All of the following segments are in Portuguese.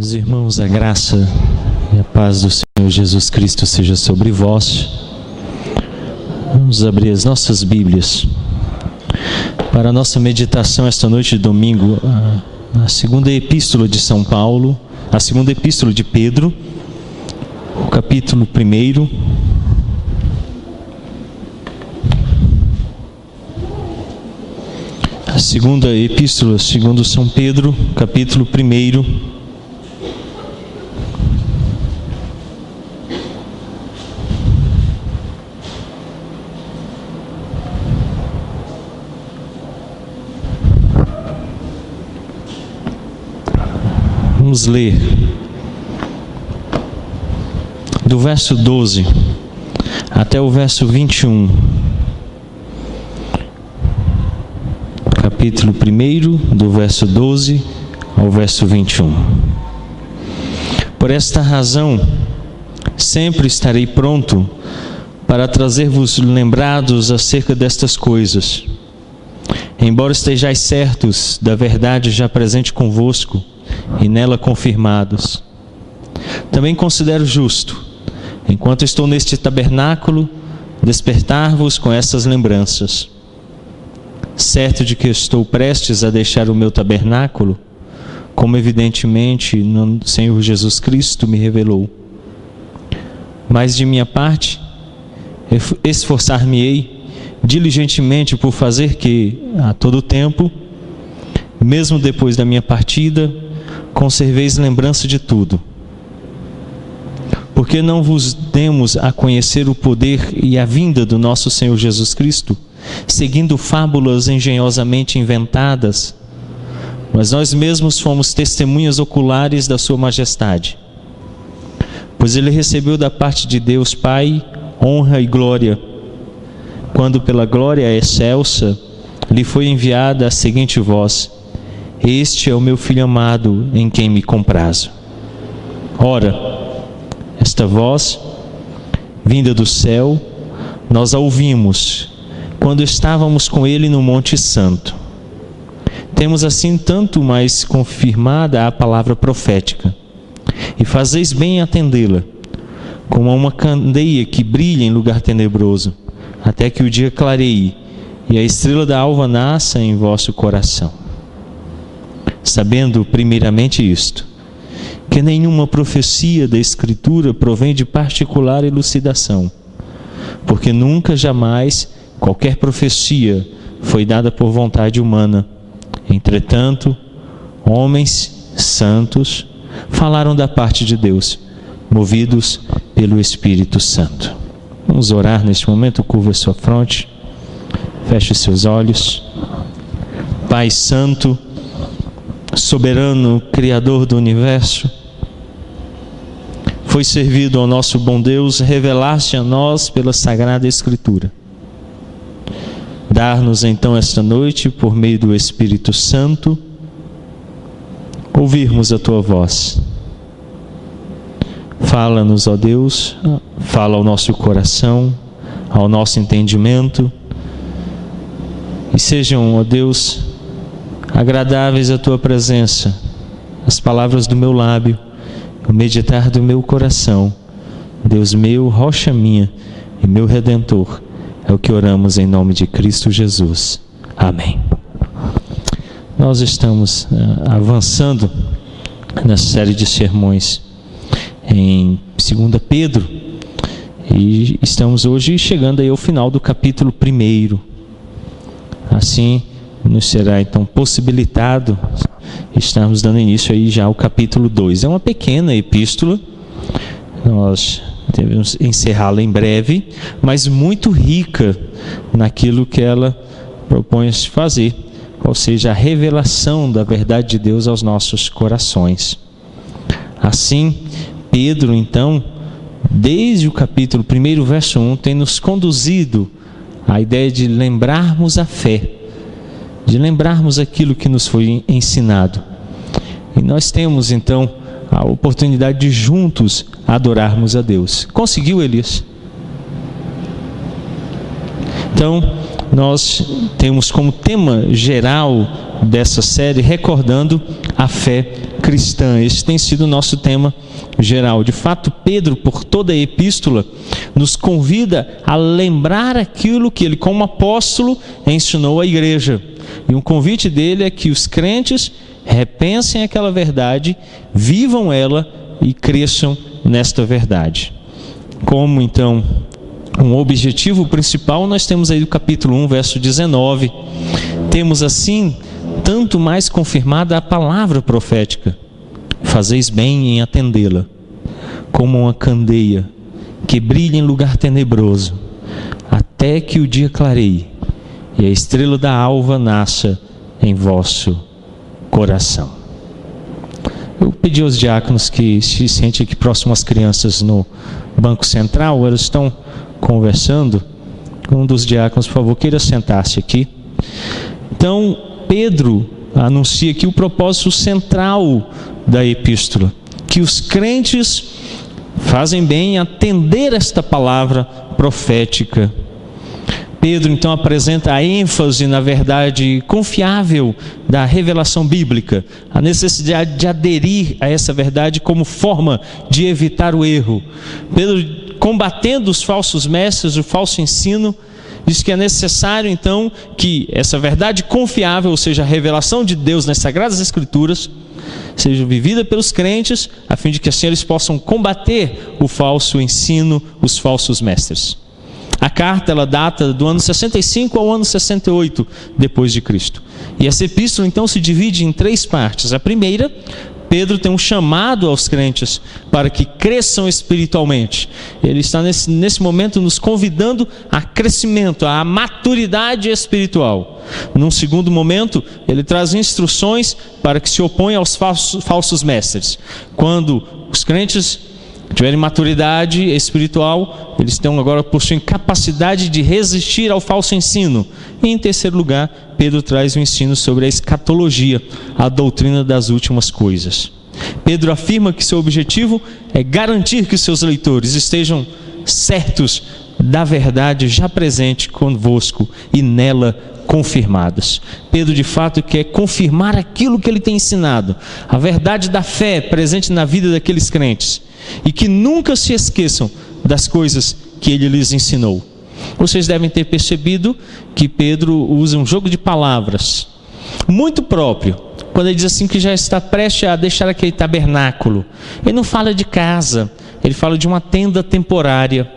Meus irmãos, a graça e a paz do Senhor Jesus Cristo seja sobre vós. Vamos abrir as nossas Bíblias para a nossa meditação esta noite de domingo, a segunda epístola de São Paulo, a segunda epístola de Pedro, o capítulo 1. A segunda epístola segundo São Pedro, capítulo 1. Vamos ler do verso 12 até o verso 21. Capítulo 1, do verso 12 ao verso 21. Por esta razão, sempre estarei pronto para trazer-vos lembrados acerca destas coisas, embora estejais certos da verdade já presente convosco e nela confirmados. Também considero justo, enquanto estou neste tabernáculo, despertar-vos com essas lembranças, certo de que estou prestes a deixar o meu tabernáculo, como evidentemente o Senhor Jesus Cristo me revelou. Mas de minha parte, esforçar-me-ei diligentemente por fazer que, a todo tempo, mesmo depois da minha partida, conserveis lembrança de tudo. Porque não vos demos a conhecer o poder e a vinda do nosso Senhor Jesus Cristo, seguindo fábulas engenhosamente inventadas, mas nós mesmos fomos testemunhas oculares da sua majestade. Pois ele recebeu da parte de Deus Pai honra e glória, quando pela glória excelsa lhe foi enviada a seguinte voz: Este é o meu Filho amado, em quem me comprazo. Ora, esta voz, vinda do céu, nós a ouvimos quando estávamos com ele no Monte Santo. Temos assim tanto mais confirmada a palavra profética, e fazeis bem em atendê-la, como a uma candeia que brilha em lugar tenebroso, até que o dia clareie e a estrela da alva nasça em vosso coração. Sabendo primeiramente isto, que nenhuma profecia da Escritura provém de particular elucidação, porque nunca jamais qualquer profecia foi dada por vontade humana. Entretanto, homens santos falaram da parte de Deus, movidos pelo Espírito Santo. Vamos orar neste momento. Curva sua fronte, feche seus olhos. Pai Santo, soberano, Criador do Universo, foi servido ao nosso bom Deus revelar-se a nós pela Sagrada Escritura. Dar-nos então esta noite, por meio do Espírito Santo, ouvirmos a Tua voz. Fala-nos, ó Deus, fala ao nosso coração, ao nosso entendimento, e sejam, ó Deus, agradáveis a Tua presença, as palavras do meu lábio, o meditar do meu coração. Deus meu, rocha minha e meu Redentor, é o que oramos em nome de Cristo Jesus. Amém. Nós estamos avançando nessa série de sermões em 2 Pedro, e estamos hoje chegando aí ao final do capítulo 1. Assim, nos será então possibilitado estarmos dando início aí já ao capítulo 2. É uma pequena epístola, nós devemos encerrá-la em breve, mas muito rica naquilo que ela propõe fazer, ou seja, a revelação da verdade de Deus aos nossos corações. Assim, Pedro, então, desde o capítulo 1, verso 1, tem nos conduzido à ideia de lembrarmos a fé, de lembrarmos aquilo que nos foi ensinado. E nós temos, então, a oportunidade de juntos adorarmos a Deus. Conseguiu, Elias? Então, nós temos como tema geral dessa série recordando a fé cristã. Esse tem sido o nosso tema geral. De fato, Pedro, por toda a epístola, nos convida a lembrar aquilo que ele, como apóstolo, ensinou à igreja. E um convite dele é que os crentes repensem aquela verdade, vivam ela e cresçam nesta verdade. Como então um objetivo principal, nós temos aí o capítulo 1, verso 19. Temos assim tanto mais confirmada a palavra profética: fazeis bem em atendê-la, como uma candeia que brilha em lugar tenebroso, até que o dia clareie e a estrela da alva nasça em vosso coração. Eu pedi aos diáconos que se sentem aqui próximo às crianças no banco central. Elas estão conversando. Um dos diáconos, por favor, queira sentar-se aqui. Então, Pedro anuncia aqui o propósito central da epístola: que os crentes fazem bem em atender esta palavra profética. Pedro então apresenta a ênfase na verdade confiável da revelação bíblica, a necessidade de aderir a essa verdade como forma de evitar o erro. Pedro, combatendo os falsos mestres, o falso ensino, diz que é necessário então que essa verdade confiável, ou seja, a revelação de Deus nas Sagradas Escrituras, seja vivida pelos crentes, a fim de que assim eles possam combater o falso ensino, os falsos mestres. A carta, ela data do ano 65 ao ano 68 depois de Cristo. E essa epístola então se divide em 3 partes. A primeira, Pedro tem um chamado aos crentes para que cresçam espiritualmente. Ele está nesse momento nos convidando a crescimento, a maturidade espiritual. Num segundo momento, ele traz instruções para que se oponham aos falsos mestres. Quando os crentes tiverem maturidade espiritual, eles agora possuem capacidade de resistir ao falso ensino. E em terceiro lugar, Pedro traz o ensino sobre a escatologia, a doutrina das últimas coisas. Pedro afirma que seu objetivo é garantir que seus leitores estejam certos da verdade já presente convosco e nela confirmadas. Pedro de fato quer confirmar aquilo que ele tem ensinado, a verdade da fé presente na vida daqueles crentes, e que nunca se esqueçam das coisas que ele lhes ensinou. Vocês devem ter percebido que Pedro usa um jogo de palavras muito próprio quando ele diz assim que já está prestes a deixar aquele tabernáculo. Ele não fala de casa, ele fala de uma tenda temporária.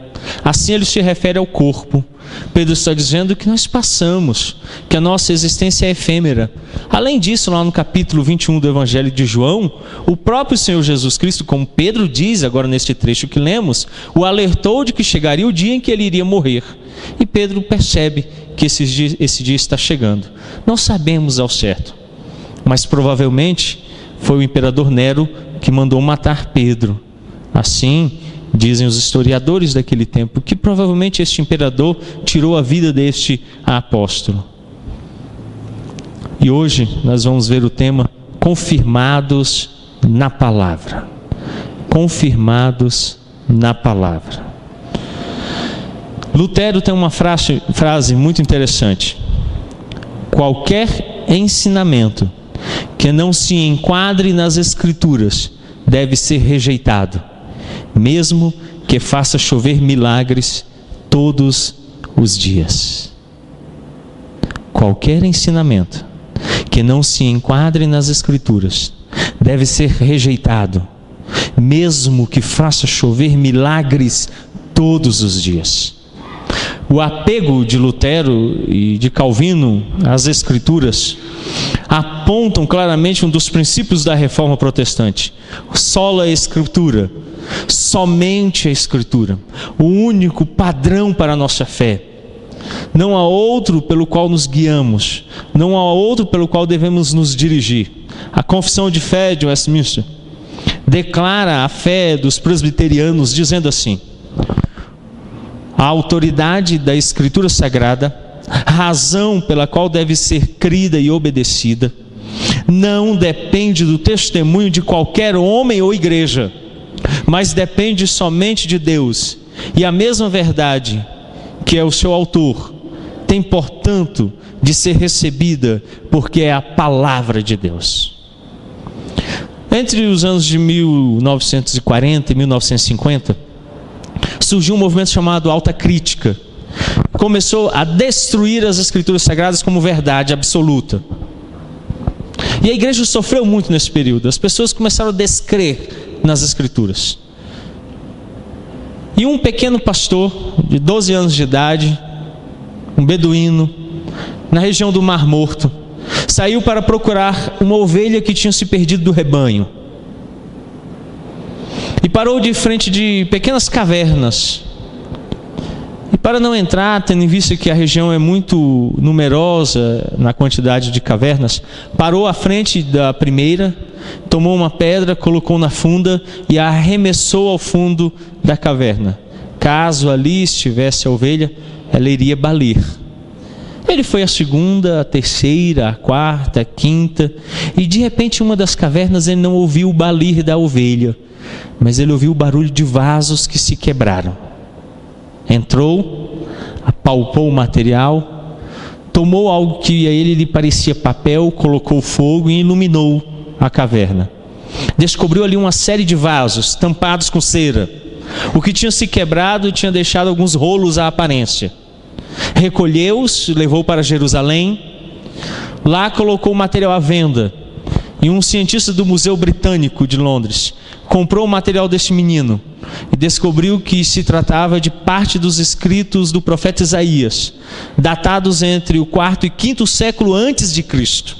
Assim ele se refere ao corpo. Pedro está dizendo que nós passamos, que a nossa existência é efêmera. Além disso, lá no capítulo 21 do Evangelho de João, o próprio Senhor Jesus Cristo, como Pedro diz agora neste trecho que lemos, o alertou de que chegaria o dia em que ele iria morrer. E Pedro percebe que esse dia está chegando. Não sabemos ao certo, mas provavelmente foi o imperador Nero que mandou matar Pedro. Assim dizem os historiadores daquele tempo, que provavelmente este imperador tirou a vida deste apóstolo. E hoje nós vamos ver o tema confirmados na palavra. Confirmados na palavra. Lutero tem uma frase muito interessante: qualquer ensinamento que não se enquadre nas Escrituras deve ser rejeitado, mesmo que faça chover milagres todos os dias. Qualquer ensinamento que não se enquadre nas Escrituras deve ser rejeitado, mesmo que faça chover milagres todos os dias. O apego de Lutero e de Calvino às Escrituras apontam claramente um dos princípios da Reforma Protestante: sola Escritura, somente a Escritura, o único padrão para a nossa fé. Não há outro pelo qual nos guiamos, não há outro pelo qual devemos nos dirigir. A Confissão de Fé de Westminster declara a fé dos presbiterianos dizendo assim: a autoridade da Escritura Sagrada, a razão pela qual deve ser crida e obedecida, não depende do testemunho de qualquer homem ou igreja, mas depende somente de Deus. E a mesma verdade, que é o seu autor, tem, portanto, de ser recebida, porque é a palavra de Deus. Entre os anos de 1940 e 1950, surgiu um movimento chamado Alta Crítica. Começou a destruir as Escrituras Sagradas como verdade absoluta. E a igreja sofreu muito nesse período. As pessoas começaram a descrer nas Escrituras. E um pequeno pastor, de 12 anos de idade, um beduíno, na região do Mar Morto, saiu para procurar uma ovelha que tinha se perdido do rebanho. E parou de frente de pequenas cavernas. E para não entrar, tendo em vista que a região é muito numerosa na quantidade de cavernas, parou à frente da primeira, tomou uma pedra, colocou na funda e a arremessou ao fundo da caverna. Caso ali estivesse a ovelha, ela iria balir. Ele foi a segunda, a terceira, a quarta, a quinta, e de repente em uma das cavernas ele não ouviu o balir da ovelha, mas ele ouviu o barulho de vasos que se quebraram. Entrou, apalpou o material, tomou algo que a ele lhe parecia papel, colocou fogo e iluminou a caverna. Descobriu ali uma série de vasos tampados com cera. O que tinha se quebrado tinha deixado alguns rolos à aparência. Recolheu-os, levou para Jerusalém. Lá colocou o material à venda. E um cientista do Museu Britânico de Londres comprou o material deste menino e descobriu que se tratava de parte dos escritos do profeta Isaías, datados entre o 4º e 5º século antes de Cristo.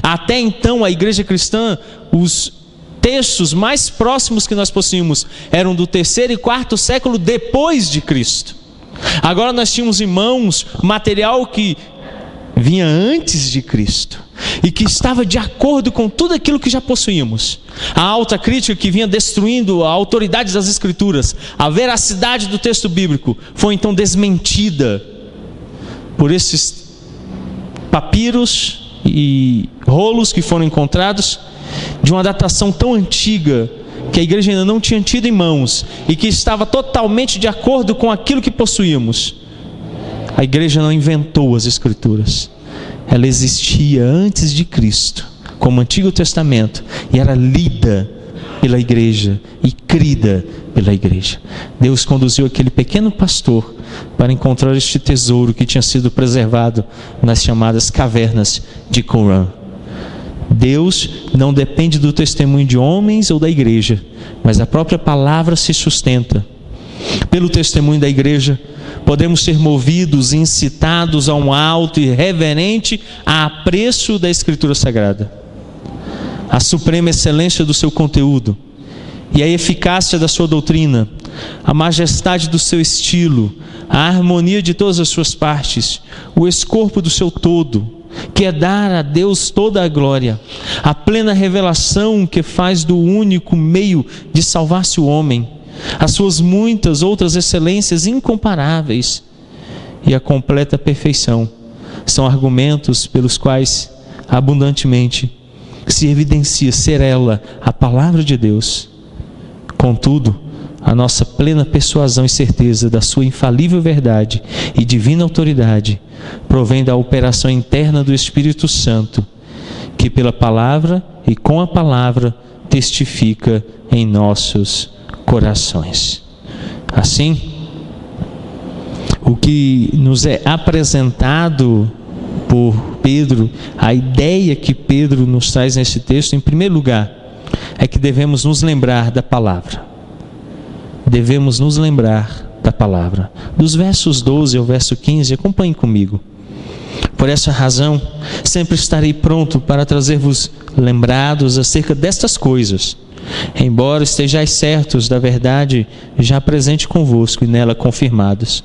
Até então, a igreja cristã, os textos mais próximos que nós possuímos eram do 3º e 4º século depois de Cristo. Agora nós tínhamos em mãos material que vinha antes de Cristo e que estava de acordo com tudo aquilo que já possuímos. A alta crítica que vinha destruindo a autoridade das Escrituras, a veracidade do texto bíblico, foi então desmentida por esses papiros e rolos que foram encontrados de uma datação tão antiga que a igreja ainda não tinha tido em mãos e que estava totalmente de acordo com aquilo que possuímos. A igreja não inventou as Escrituras. Ela existia antes de Cristo, como Antigo Testamento, e era lida pela igreja e crida pela igreja. Deus conduziu aquele pequeno pastor para encontrar este tesouro que tinha sido preservado nas chamadas cavernas de Qumran. Deus não depende do testemunho de homens ou da igreja, mas a própria palavra se sustenta. Pelo testemunho da igreja, podemos ser movidos e incitados a um alto e reverente apreço da Escritura Sagrada. A suprema excelência do seu conteúdo e a eficácia da sua doutrina, a majestade do seu estilo, a harmonia de todas as suas partes, o escorpo do seu todo, que é dar a Deus toda a glória, a plena revelação que faz do único meio de salvar-se o homem, as suas muitas outras excelências incomparáveis e a completa perfeição, são argumentos pelos quais abundantemente se evidencia ser ela a palavra de Deus. Contudo, a nossa plena persuasão e certeza da sua infalível verdade e divina autoridade provém da operação interna do Espírito Santo, que pela palavra e com a palavra testifica em nossos corações. Assim, o que nos é apresentado por Pedro, a ideia que Pedro nos traz nesse texto, em primeiro lugar, é que devemos nos lembrar da palavra. Devemos nos lembrar da palavra. Dos versos 12 ao verso 15, acompanhem comigo. Por essa razão, sempre estarei pronto para trazer-vos lembrados acerca destas coisas, embora estejais certos da verdade já presente convosco e nela confirmados.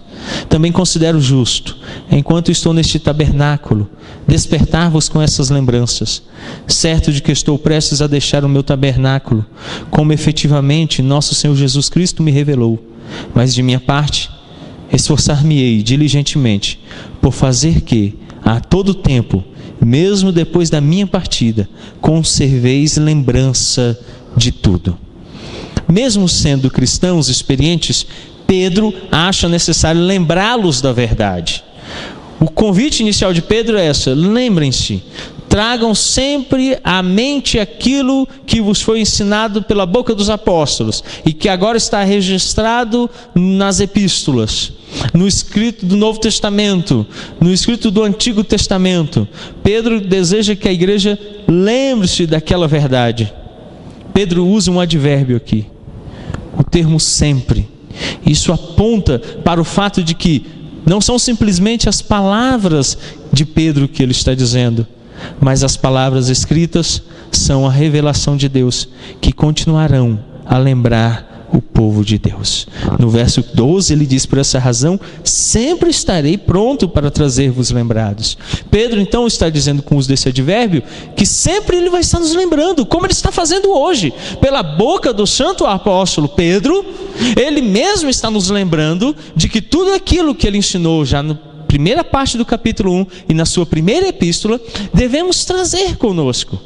Também considero justo, enquanto estou neste tabernáculo, despertar-vos com essas lembranças, certo de que estou prestes a deixar o meu tabernáculo, como efetivamente nosso Senhor Jesus Cristo me revelou. Mas de minha parte, esforçar-me-ei diligentemente por fazer que, a todo tempo, mesmo depois da minha partida, conserveis lembrança de tudo. Mesmo sendo cristãos experientes, Pedro acha necessário lembrá-los da verdade. O convite inicial de Pedro é essa: lembrem-se, tragam sempre à mente aquilo que vos foi ensinado pela boca dos apóstolos e que agora está registrado nas epístolas, no escrito do Novo Testamento, no escrito do Antigo Testamento. Pedro deseja que a igreja lembre-se daquela verdade. Pedro usa um advérbio aqui, o termo sempre. Isso aponta para o fato de que não são simplesmente as palavras de Pedro que ele está dizendo, mas as palavras escritas são a revelação de Deus, que continuarão a lembrar o povo de Deus. No verso 12 ele diz: por essa razão sempre estarei pronto para trazer-vos lembrados. Pedro então está dizendo, com o uso desse advérbio, que sempre ele vai estar nos lembrando, como ele está fazendo hoje, pela boca do santo apóstolo Pedro. Ele mesmo está nos lembrando de que tudo aquilo que ele ensinou já na primeira parte do capítulo 1 e na sua primeira epístola, devemos trazer conosco.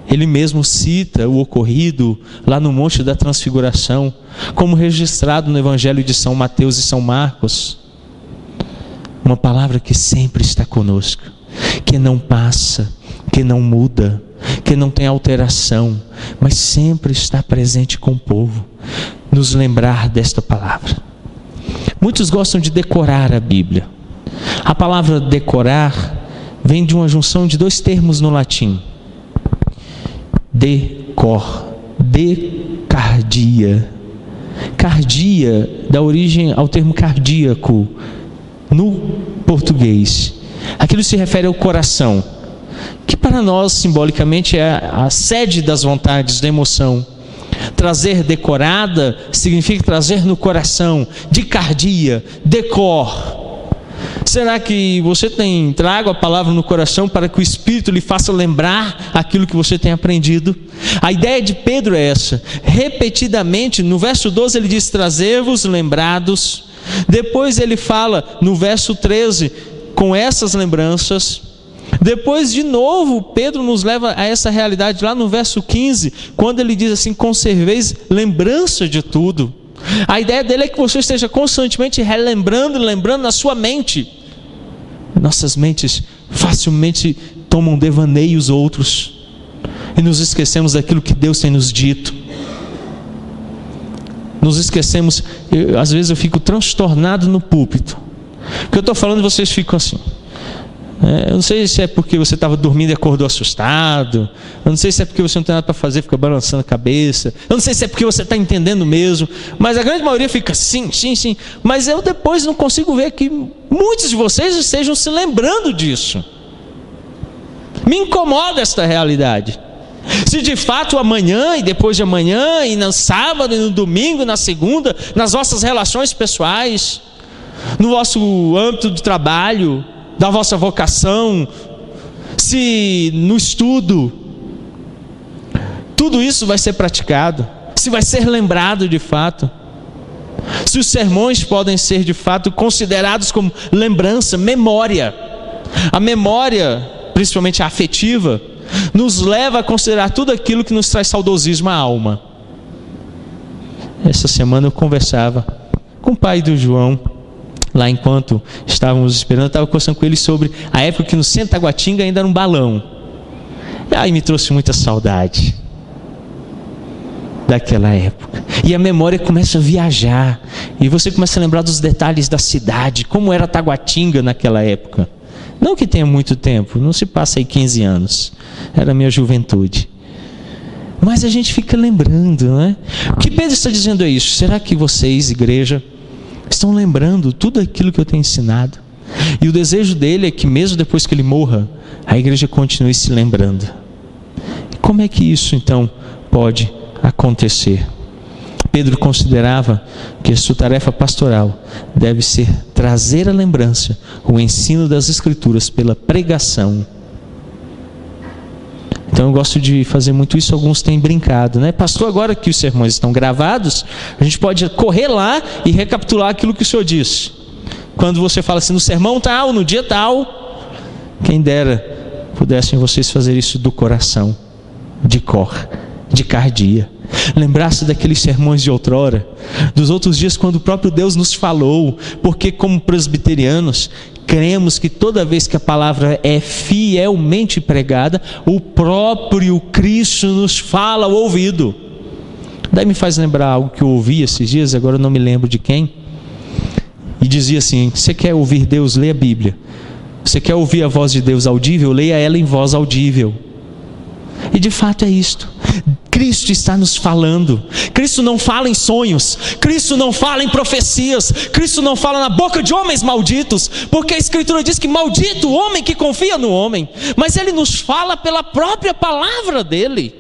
Ele mesmo cita o ocorrido lá no Monte da Transfiguração, como registrado no Evangelho de São Mateus e São Marcos. Uma palavra que sempre está conosco, que não passa, que não muda, que não tem alteração, mas sempre está presente com o povo. Nos lembrar desta palavra. Muitos gostam de decorar a Bíblia. A palavra decorar vem de uma junção de dois termos no latim: decor, decardia. Cardia dá origem ao termo cardíaco no português. Aquilo se refere ao coração, que para nós simbolicamente é a sede das vontades, da emoção. Trazer decorada significa trazer no coração, de cardia, decor. Será que você tem trago a palavra no coração para que o Espírito lhe faça lembrar aquilo que você tem aprendido? A ideia de Pedro é essa. Repetidamente, no verso 12 ele diz: trazer-vos lembrados. Depois ele fala no verso 13, com essas lembranças. Depois de novo Pedro nos leva a essa realidade lá no verso 15, quando ele diz assim: conserveis lembrança de tudo. A ideia dele é que você esteja constantemente relembrando e lembrando na sua mente. Nossas mentes facilmente tomam devaneios outros e nos esquecemos daquilo que Deus tem nos dito. Nos esquecemos. Às vezes eu fico transtornado no púlpito, porque eu estou falando e vocês ficam assim. Eu não sei se é porque você estava dormindo e acordou assustado. Eu não sei se é porque você não tem nada para fazer, fica balançando a cabeça. Eu não sei se é porque você está entendendo mesmo. Mas a grande maioria fica sim. Mas eu depois não consigo ver que muitos de vocês estejam se lembrando disso. Me incomoda esta realidade. Se de fato amanhã e depois de amanhã, e no sábado e no domingo, na segunda, nas vossas relações pessoais, no vosso âmbito de trabalho, da vossa vocação, se no estudo, tudo isso vai ser praticado, se vai ser lembrado de fato, se os sermões podem ser de fato considerados como lembrança, memória. A memória, principalmente a afetiva, nos leva a considerar tudo aquilo que nos traz saudosismo à alma. Essa semana eu conversava com o pai do João, lá enquanto estávamos esperando, eu estava conversando com ele sobre a época que no centro da Taguatinga ainda era um balão. E aí me trouxe muita saudade daquela época. E a memória começa a viajar, e você começa a lembrar dos detalhes da cidade, como era Taguatinga naquela época. Não que tenha muito tempo, não se passa aí 15 anos, era a minha juventude. Mas a gente fica lembrando, não é? O que Pedro está dizendo é isso: será que vocês, igreja, estão lembrando tudo aquilo que eu tenho ensinado? E o desejo dele é que mesmo depois que ele morra, a igreja continue se lembrando. E como é que isso então pode acontecer? Pedro considerava que a sua tarefa pastoral deve ser trazer à lembrança o ensino das Escrituras pela pregação. Então eu gosto de fazer muito isso. Alguns têm brincado, né? Pastor, agora que os sermões estão gravados, a gente pode correr lá e recapitular aquilo que o senhor disse. Quando você fala assim, no sermão tal, no dia tal, quem dera pudessem vocês fazer isso do coração, de cor, de cardia. Lembrar-se daqueles sermões de outrora, dos outros dias quando o próprio Deus nos falou, porque como presbiterianos cremos que toda vez que a palavra é fielmente pregada, o próprio Cristo nos fala ao ouvido. Daí me faz lembrar algo que eu ouvi esses dias, agora eu não me lembro de quem, e dizia assim: você quer ouvir Deus? Lê a Bíblia. Você quer ouvir a voz de Deus audível? Leia ela em voz audível. E de fato é isto. Cristo está nos falando. Cristo não fala em sonhos, Cristo não fala em profecias, Cristo não fala na boca de homens malditos, porque a Escritura diz que maldito o homem que confia no homem. Mas Ele nos fala pela própria palavra dEle.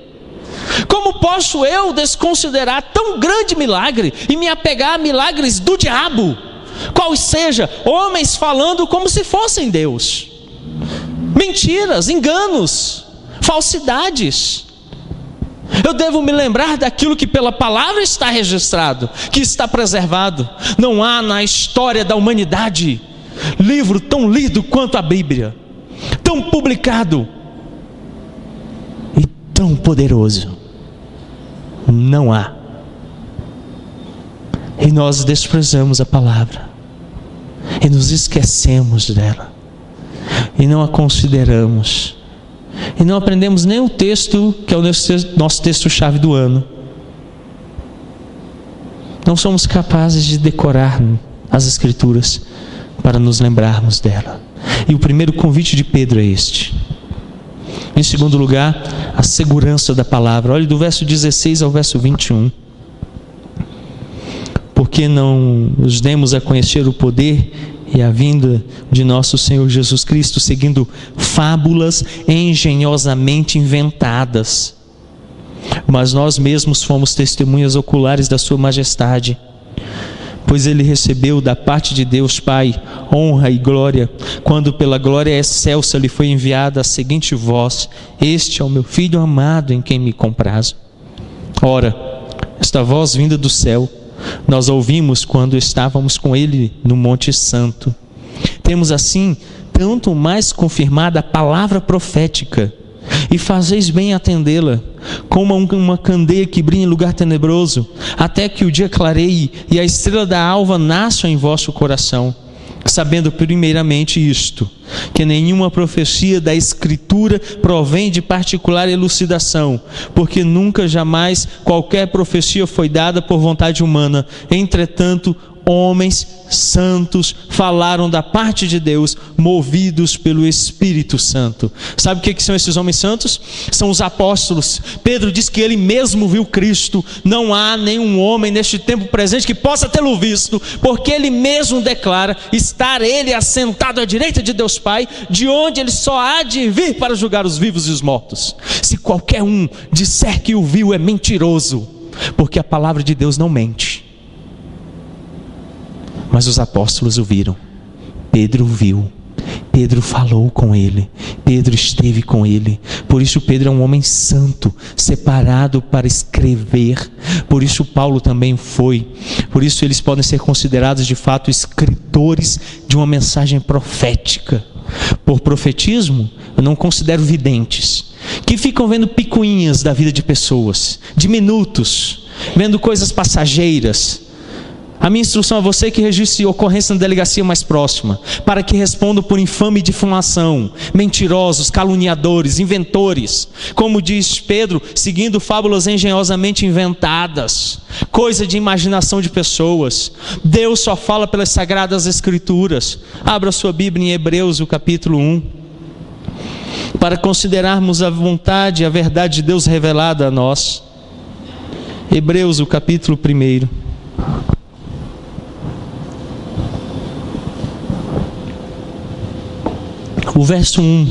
Como posso eu desconsiderar tão grande milagre e me apegar a milagres do diabo? Qual seja, homens falando como se fossem Deus. Mentiras, enganos, falsidades. Eu devo me lembrar daquilo que pela palavra está registrado, que está preservado. Não há na história da humanidade livro tão lido quanto a Bíblia, tão publicado e tão poderoso. Não há. E nós desprezamos a palavra, e nos esquecemos dela, e não a consideramos, e não aprendemos nem o texto que é o nosso texto-chave do ano. Não somos capazes de decorar as Escrituras para nos lembrarmos dela. E o primeiro convite de Pedro é este. Em segundo lugar, a segurança da palavra. Olhe do verso 16 ao verso 21. Porque não nos demos a conhecer o poder e a vinda de nosso Senhor Jesus Cristo, seguindo fábulas engenhosamente inventadas, mas nós mesmos fomos testemunhas oculares da sua majestade. Pois ele recebeu da parte de Deus Pai honra e glória, quando pela glória excelsa lhe foi enviada a seguinte voz: este é o meu Filho amado, em quem me comprazo. Ora, esta voz vinda do céu nós ouvimos quando estávamos com ele no Monte Santo. Temos assim tanto mais confirmada a palavra profética, e fazeis bem atendê-la, como uma candeia que brilha em lugar tenebroso, até que o dia clareie e a estrela da alva nasça em vosso coração, sabendo primeiramente isto, que nenhuma profecia da Escritura provém de particular elucidação, porque nunca jamais qualquer profecia foi dada por vontade humana. Entretanto, homens santos falaram da parte de Deus, movidos pelo Espírito Santo. Sabe o que são esses homens santos? São os apóstolos. Pedro diz que ele mesmo viu Cristo. Não há nenhum homem neste tempo presente que possa tê-lo visto, porque ele mesmo declara estar ele assentado à direita de Deus Pai, de onde ele só há de vir para julgar os vivos e os mortos. Se qualquer um disser que o viu, é mentiroso, porque a palavra de Deus não mente. Mas os apóstolos o viram. Pedro o viu. Pedro falou com ele. Pedro esteve com ele. Por isso Pedro é um homem santo, separado para escrever. Por isso Paulo também foi. Por isso eles podem ser considerados de fato escritores de uma mensagem profética. Por profetismo, eu não considero videntes, que ficam vendo picuinhas da vida de pessoas, de minutos, vendo coisas passageiras. A minha instrução a você é que registre ocorrência na delegacia mais próxima, para que respondam por infame difamação, mentirosos, caluniadores, inventores, como diz Pedro, seguindo fábulas engenhosamente inventadas, coisa de imaginação de pessoas. Deus só fala pelas Sagradas Escrituras. Abra sua Bíblia em Hebreus, o capítulo 1, para considerarmos a vontade e a verdade de Deus revelada a nós. Hebreus, o capítulo 1. O verso 1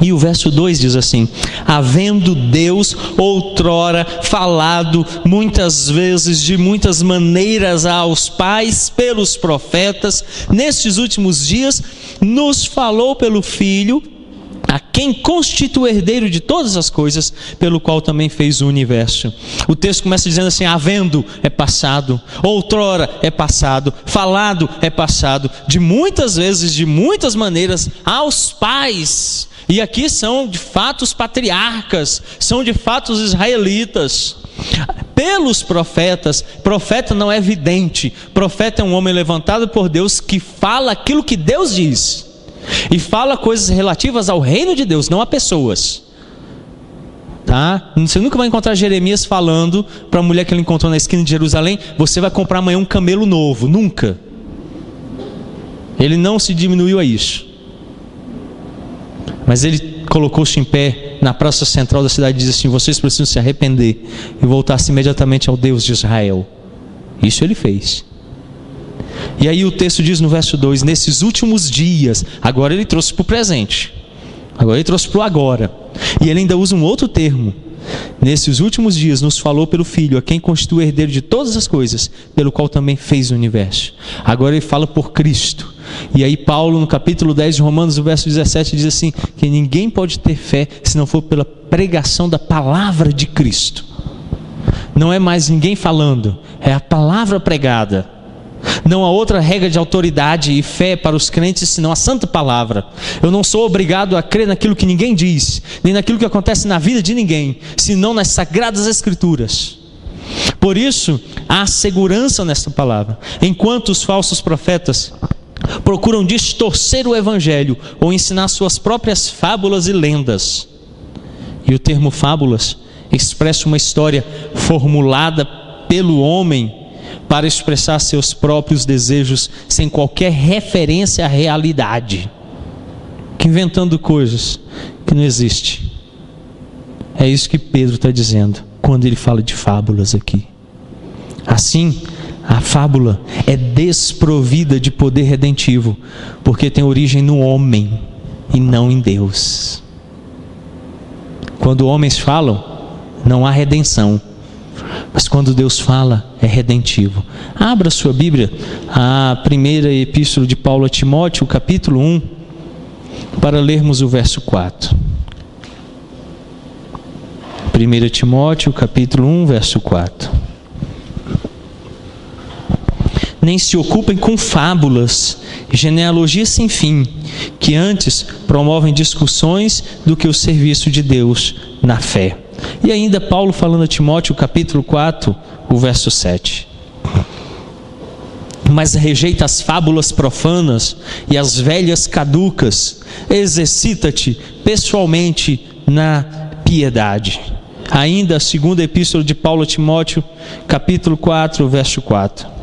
e o verso 2 diz assim: havendo Deus outrora falado muitas vezes, de muitas maneiras aos pais pelos profetas, nestes últimos dias nos falou pelo Filho, a quem constitui herdeiro de todas as coisas, pelo qual também fez o universo. O texto começa dizendo assim: havendo é passado, outrora é passado, falado é passado, de muitas vezes, de muitas maneiras, aos pais. E aqui são de fato os patriarcas, são de fato os israelitas. Pelos profetas. Profeta não é vidente, profeta é um homem levantado por Deus que fala aquilo que Deus diz, e fala coisas relativas ao reino de Deus, não a pessoas, tá? Você nunca vai encontrar Jeremias falando para a mulher que ele encontrou na esquina de Jerusalém: você vai comprar amanhã um camelo novo. Nunca. Ele não se diminuiu a isso, mas ele colocou-se em pé na praça central da cidade e diz assim: vocês precisam se arrepender e voltar-se imediatamente ao Deus de Israel. Isso ele fez. E aí o texto diz no verso 2: nesses últimos dias. Agora ele trouxe para o presente, agora ele trouxe para o agora, e ele ainda usa um outro termo: nesses últimos dias nos falou pelo Filho, a quem constitui o herdeiro de todas as coisas, pelo qual também fez o universo. Agora ele fala por Cristo. E aí Paulo, no capítulo 10 de Romanos, no verso 17, diz assim: que ninguém pode ter fé se não for pela pregação da palavra de Cristo. Não é mais ninguém falando, é a palavra pregada. Não há outra regra de autoridade e fé para os crentes senão a santa palavra. Eu não sou obrigado a crer naquilo que ninguém diz, nem naquilo que acontece na vida de ninguém, senão nas sagradas escrituras. Por isso há segurança nesta palavra. Enquanto os falsos profetas procuram distorcer o evangelho ou ensinar suas próprias fábulas e lendas. E o termo fábulas expressa uma história formulada pelo homem para expressar seus próprios desejos sem qualquer referência à realidade, que inventando coisas que não existem. É isso que Pedro está dizendo quando ele fala de fábulas aqui. Assim, a fábula é desprovida de poder redentivo, porque tem origem no homem e não em Deus. Quando homens falam, não há redenção, mas quando Deus fala, é redentivo. Abra sua Bíblia, a primeira epístola de Paulo a Timóteo, capítulo 1, para lermos o verso 4. 1 Timóteo, capítulo 1, verso 4. Nem se ocupem com fábulas, genealogias sem fim, que antes promovem discussões do que o serviço de Deus na fé. E ainda Paulo falando a Timóteo, capítulo 4, o verso 7. Mas rejeita as fábulas profanas e as velhas caducas, exercita-te pessoalmente na piedade. Ainda a segunda epístola de Paulo a Timóteo, capítulo 4, verso 4.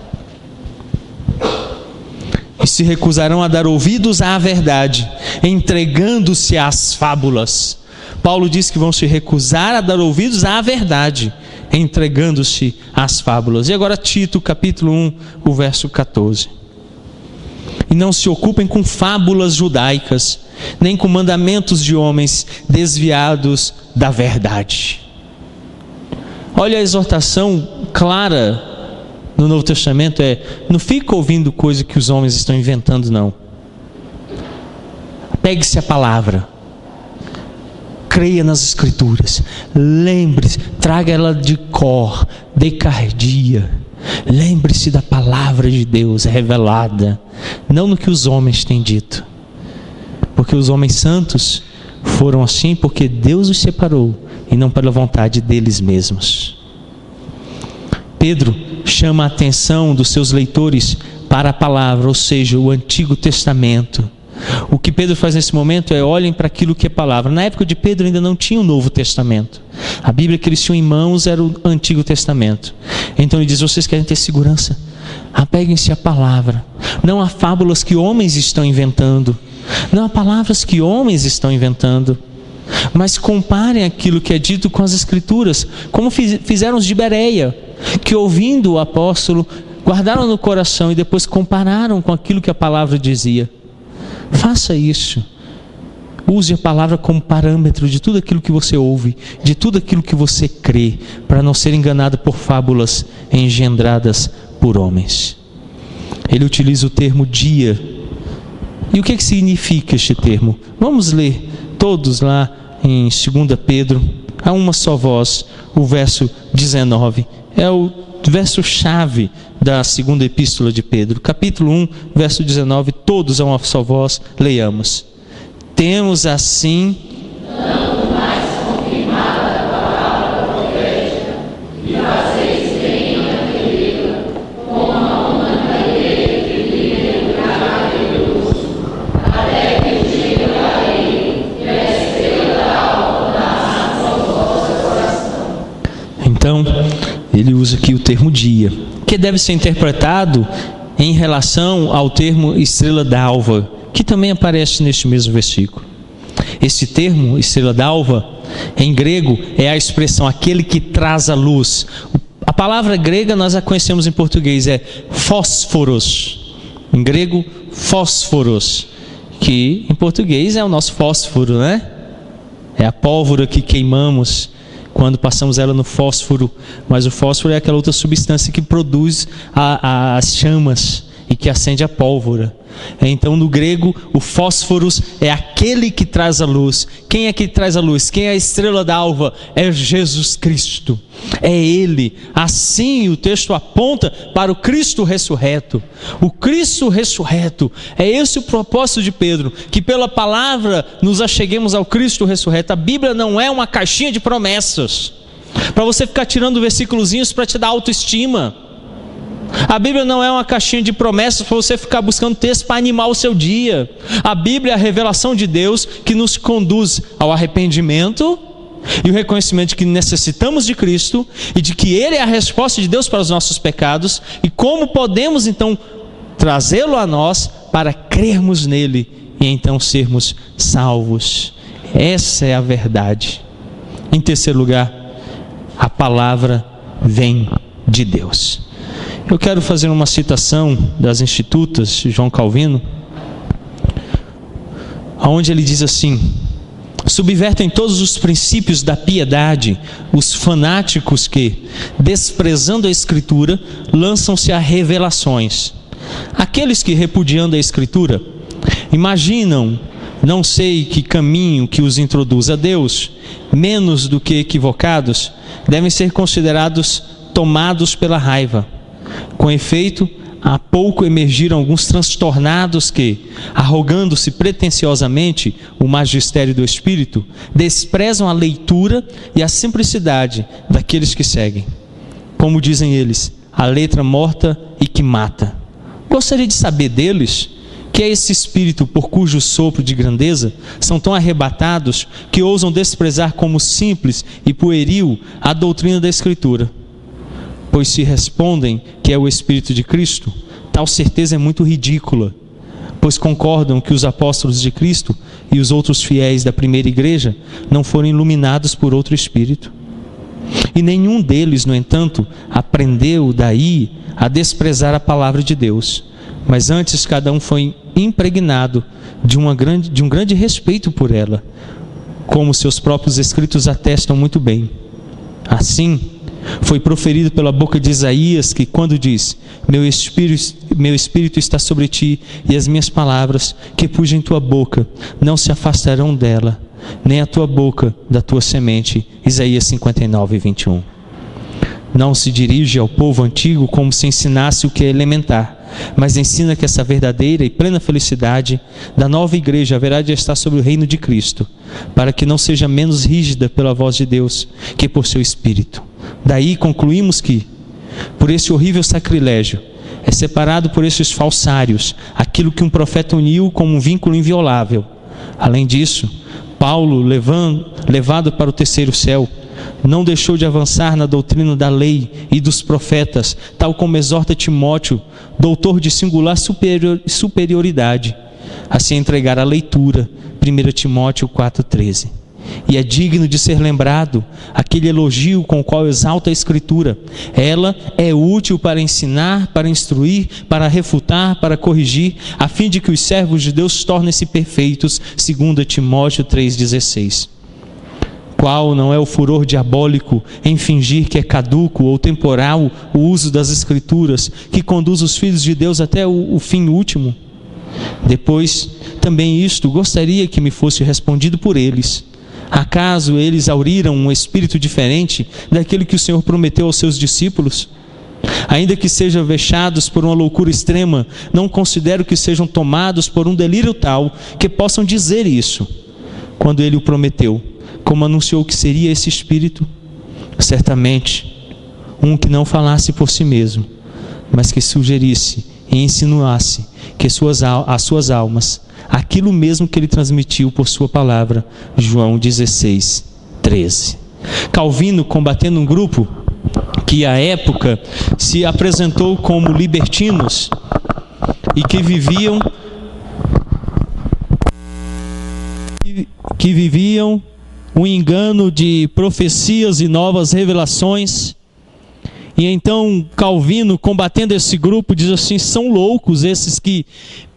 E se recusarão a dar ouvidos à verdade, entregando-se às fábulas. Paulo diz que vão se recusar a dar ouvidos à verdade, entregando-se às fábulas. E agora Tito, capítulo 1, o verso 14. E não se ocupem com fábulas judaicas, nem com mandamentos de homens desviados da verdade. Olha a exortação clara no Novo Testamento: não fica ouvindo coisa que os homens estão inventando, não. Pegue-se a palavra, creia nas escrituras, lembre-se, traga ela de cor, de cardia. Lembre-se da palavra de Deus revelada, não no que os homens têm dito, porque os homens santos foram assim porque Deus os separou e não pela vontade deles mesmos. Pedro chama a atenção dos seus leitores para a palavra, ou seja, o Antigo Testamento. O que Pedro faz nesse momento é: olhem para aquilo que é palavra. Na época de Pedro ainda não tinha o Novo Testamento. A Bíblia que eles tinham em mãos era o Antigo Testamento. Então ele diz: vocês querem ter segurança? Apeguem-se à palavra. Não há fábulas que homens estão inventando, não há palavras que homens estão inventando, mas comparem aquilo que é dito com as Escrituras, como fizeram os de Bereia, que ouvindo o apóstolo, guardaram no coração e depois compararam com aquilo que a palavra dizia. Faça isso. Use a palavra como parâmetro de tudo aquilo que você ouve, de tudo aquilo que você crê, para não ser enganado por fábulas engendradas por homens. Ele utiliza o termo dia. E o que significa este termo? Vamos ler todos lá em 2 Pedro, a uma só voz, o verso 19. É o verso-chave da segunda epístola de Pedro. Capítulo 1, verso 19, todos a uma só voz, leiamos. Temos assim Então, ele usa aqui o termo dia, que deve ser interpretado em relação ao termo estrela d'alva, que também aparece neste mesmo versículo. Esse termo, estrela d'alva, em grego, é a expressão aquele que traz a luz. A palavra grega nós a conhecemos em português, é fósforos. Em grego, fósforos, que em português é o nosso fósforo, né? É a pólvora que queimamos quando passamos ela no fósforo, mas o fósforo é aquela outra substância que produz as chamas e que acende a pólvora. Então, no grego, o fósforos é aquele que traz a luz. Quem é que traz a luz? Quem é a estrela d'alva? É Jesus Cristo. É Ele. Assim, o texto aponta para o Cristo ressurreto. O Cristo ressurreto. É esse o propósito de Pedro, que pela palavra nos acheguemos ao Cristo ressurreto. A Bíblia não é uma caixinha de promessas para você ficar tirando versículozinhos para te dar autoestima. A Bíblia não é uma caixinha de promessas para você ficar buscando texto para animar o seu dia. A Bíblia é a revelação de Deus que nos conduz ao arrependimento e o reconhecimento de que necessitamos de Cristo e de que Ele é a resposta de Deus para os nossos pecados e como podemos então trazê-lo a nós para crermos nele e então sermos salvos. Essa é a verdade. Em terceiro lugar, a palavra vem de Deus. Eu quero fazer uma citação das Institutas de João Calvino, onde ele diz assim: subvertem todos os princípios da piedade os fanáticos que, desprezando a Escritura, lançam-se a revelações. Aqueles que, repudiando a Escritura, imaginam não sei que caminho que os introduz a Deus, menos do que equivocados, devem ser considerados tomados pela raiva. Com efeito, há pouco emergiram alguns transtornados que, arrogando-se pretensiosamente o magistério do Espírito, desprezam a leitura e a simplicidade daqueles que seguem. Como dizem eles, a letra morta e que mata. Gostaria de saber deles que é esse espírito por cujo sopro de grandeza são tão arrebatados que ousam desprezar como simples e pueril a doutrina da Escritura. Pois se respondem que é o Espírito de Cristo, tal certeza é muito ridícula, pois concordam que os apóstolos de Cristo e os outros fiéis da primeira igreja não foram iluminados por outro Espírito. E nenhum deles, no entanto, aprendeu daí a desprezar a palavra de Deus, mas antes cada um foi impregnado de um grande respeito por ela, como seus próprios escritos atestam muito bem. Assim, foi proferido pela boca de Isaías que quando diz: meu espírito está sobre ti e as minhas palavras que pus em tua boca não se afastarão dela, nem a tua boca da tua semente. Isaías 59, 21. Não se dirige ao povo antigo como se ensinasse o que é elementar, mas ensina que essa verdadeira e plena felicidade da nova igreja haverá de estar sobre o reino de Cristo, para que não seja menos rígida pela voz de Deus que por seu Espírito. Daí concluímos que, por esse horrível sacrilégio, é separado por esses falsários aquilo que um profeta uniu como um vínculo inviolável. Além disso, Paulo, levado para o terceiro céu, não deixou de avançar na doutrina da lei e dos profetas, tal como exorta Timóteo, doutor de singular superioridade, a se entregar à leitura, 1 Timóteo 4,13. E é digno de ser lembrado aquele elogio com o qual exalta a Escritura. Ela é útil para ensinar, para instruir, para refutar, para corrigir, a fim de que os servos de Deus tornem-se perfeitos, 2 Timóteo 3,16. Qual não é o furor diabólico em fingir que é caduco ou temporal o uso das Escrituras, que conduz os filhos de Deus até o fim último? Depois, também isto gostaria que me fosse respondido por eles. Acaso eles auriram um espírito diferente daquele que o Senhor prometeu aos seus discípulos? Ainda que sejam vexados por uma loucura extrema, não considero que sejam tomados por um delírio tal que possam dizer isso, quando ele o prometeu, como anunciou que seria esse espírito. Certamente, um que não falasse por si mesmo, mas que sugerisse e insinuasse que as suas almas, aquilo mesmo que ele transmitiu por sua palavra. João 16:13. Calvino, combatendo um grupo que à época se apresentou como libertinos e que viviam um engano de profecias e novas revelações. E então Calvino, combatendo esse grupo, diz assim: são loucos esses que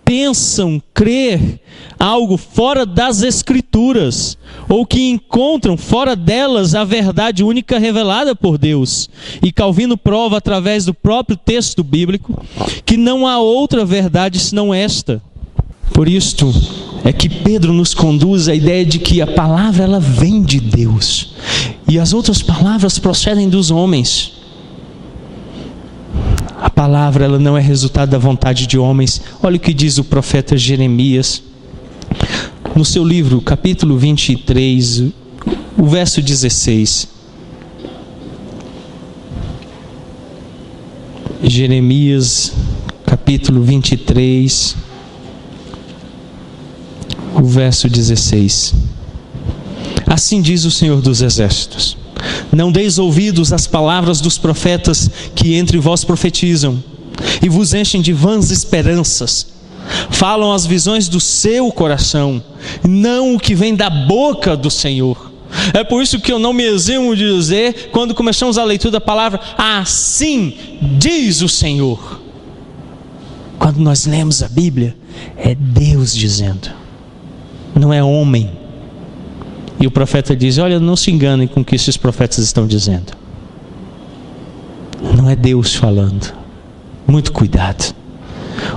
pensam crer algo fora das Escrituras, ou que encontram fora delas a verdade única revelada por Deus. E Calvino prova através do próprio texto bíblico que não há outra verdade senão esta. Por isto é que Pedro nos conduz à ideia de que a palavra ela vem de Deus e as outras palavras procedem dos homens. A palavra ela não é resultado da vontade de homens. Olha o que diz o profeta Jeremias no seu livro, capítulo 23, o verso 16. Jeremias, capítulo 23, o verso 16. Assim diz o Senhor dos Exércitos: não deis ouvidos às palavras dos profetas que entre vós profetizam, e vos enchem de vãs esperanças. Falam as visões do seu coração, não o que vem da boca do Senhor. É por isso que eu não me eximo de dizer, quando começamos a leitura da palavra, assim diz o Senhor. Quando nós lemos a Bíblia, é Deus dizendo, não é homem. E o profeta diz: olha, não se enganem com o que esses profetas estão dizendo. Não é Deus falando. Muito cuidado.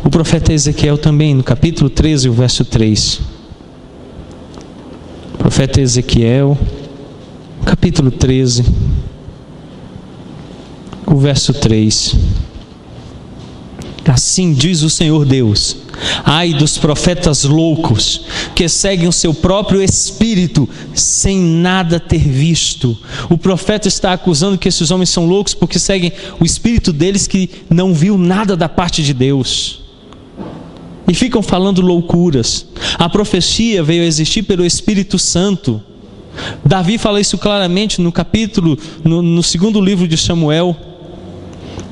O profeta Ezequiel também, no capítulo 13, o verso 3. O profeta Ezequiel, capítulo 13, o verso 3. Assim diz o Senhor Deus: ai dos profetas loucos, que seguem o seu próprio espírito, sem nada ter visto. O profeta está acusando que esses homens são loucos, porque seguem o espírito deles, que não viu nada da parte de Deus. E ficam falando loucuras. A profecia veio a existir pelo Espírito Santo. Davi fala isso claramente no segundo livro de Samuel.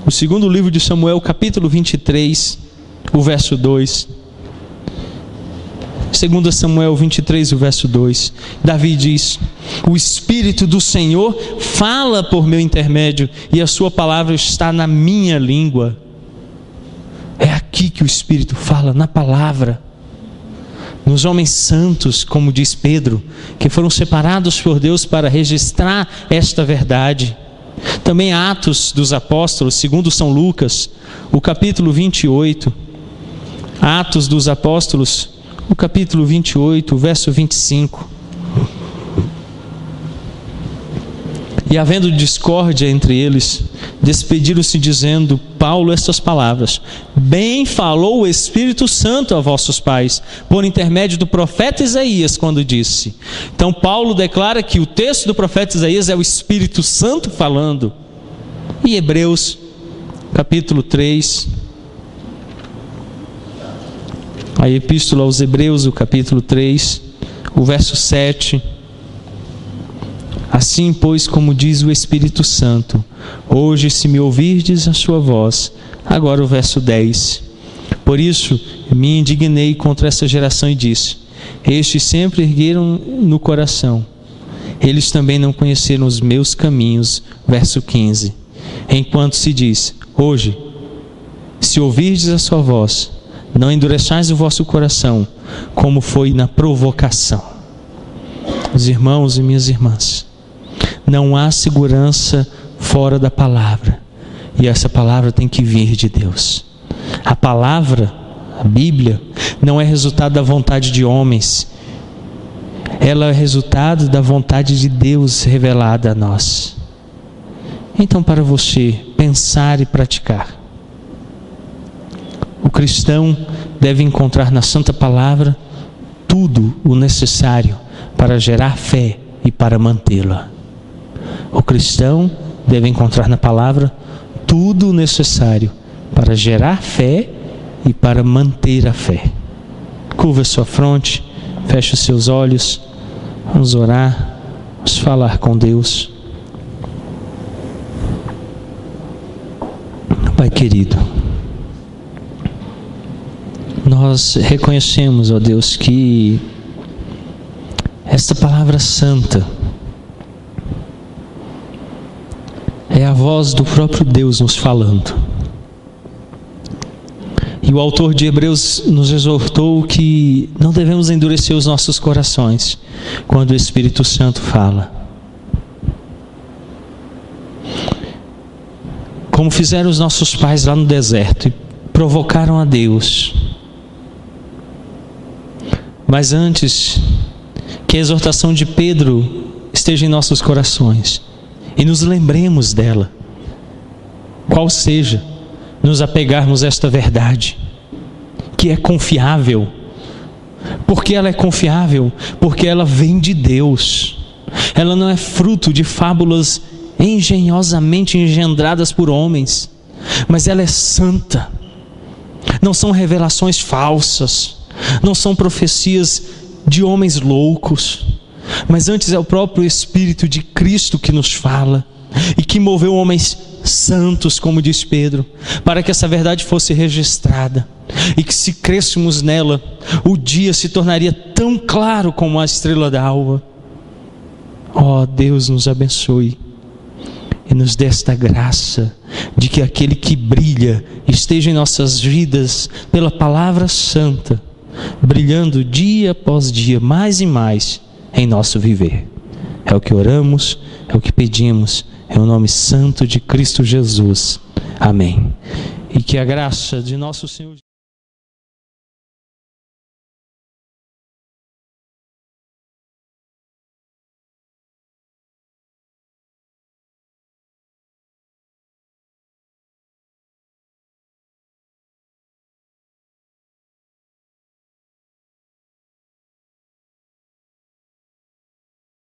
O segundo livro de Samuel, capítulo 23, o verso 2. 2 Samuel 23, o verso 2. Davi diz: o Espírito do Senhor fala por meu intermédio, e a sua palavra está na minha língua. É aqui que o Espírito fala, na palavra. Nos homens santos, como diz Pedro, que foram separados por Deus para registrar esta verdade. Também Atos dos Apóstolos, segundo São Lucas, o capítulo 28. Atos dos Apóstolos, o capítulo 28, o verso 25. E havendo discórdia entre eles, despediram-se dizendo Paulo estas palavras: bem falou o Espírito Santo a vossos pais, por intermédio do profeta Isaías, quando disse. Então Paulo declara que o texto do profeta Isaías é o Espírito Santo falando. E Hebreus, capítulo 3, a epístola aos Hebreus, o capítulo 3, o verso 7. Assim, pois, como diz o Espírito Santo, hoje se me ouvirdes a sua voz. Agora o verso 10. Por isso me indignei contra essa geração e disse: estes sempre ergueram no coração, eles também não conheceram os meus caminhos. Verso 15. Enquanto se diz: hoje, se ouvirdes a sua voz, não endureçais o vosso coração, como foi na provocação. Os irmãos e minhas irmãs, não há segurança fora da palavra, e essa palavra tem que vir de Deus. A palavra A Bíblia não é resultado da vontade de homens. Ela é resultado da vontade de Deus revelada a nós. Então, para você pensar e praticar, o cristão deve encontrar na Santa Palavra tudo o necessário para gerar fé e para mantê-la. O cristão deve encontrar na Palavra tudo o necessário para gerar fé e para manter a fé. Curva sua fronte, feche os seus olhos, vamos orar, vamos falar com Deus. Pai querido, nós reconhecemos, ó Deus, que esta palavra santa é a voz do próprio Deus nos falando. E o autor de Hebreus nos exortou que não devemos endurecer os nossos corações quando o Espírito Santo fala. Como fizeram os nossos pais lá no deserto e provocaram a Deus. Mas antes que a exortação de Pedro esteja em nossos corações e nos lembremos dela, qual seja, nos apegarmos a esta verdade, que é confiável. Porque ela é confiável? Porque ela vem de Deus. Ela não é fruto de fábulas engenhosamente engendradas por homens, mas ela é santa. Não são revelações falsas, não são profecias de homens loucos, mas antes é o próprio Espírito de Cristo que nos fala e que moveu homens santos, como diz Pedro, para que essa verdade fosse registrada e que, se crêssemos nela, o dia se tornaria tão claro como a estrela da alva. Ó Deus, nos abençoe e nos dê esta graça de que aquele que brilha esteja em nossas vidas pela palavra santa, brilhando dia após dia, mais e mais em nosso viver. É o que oramos, é o que pedimos, em nome santo de Cristo Jesus. Amém. E que a graça de nosso Senhor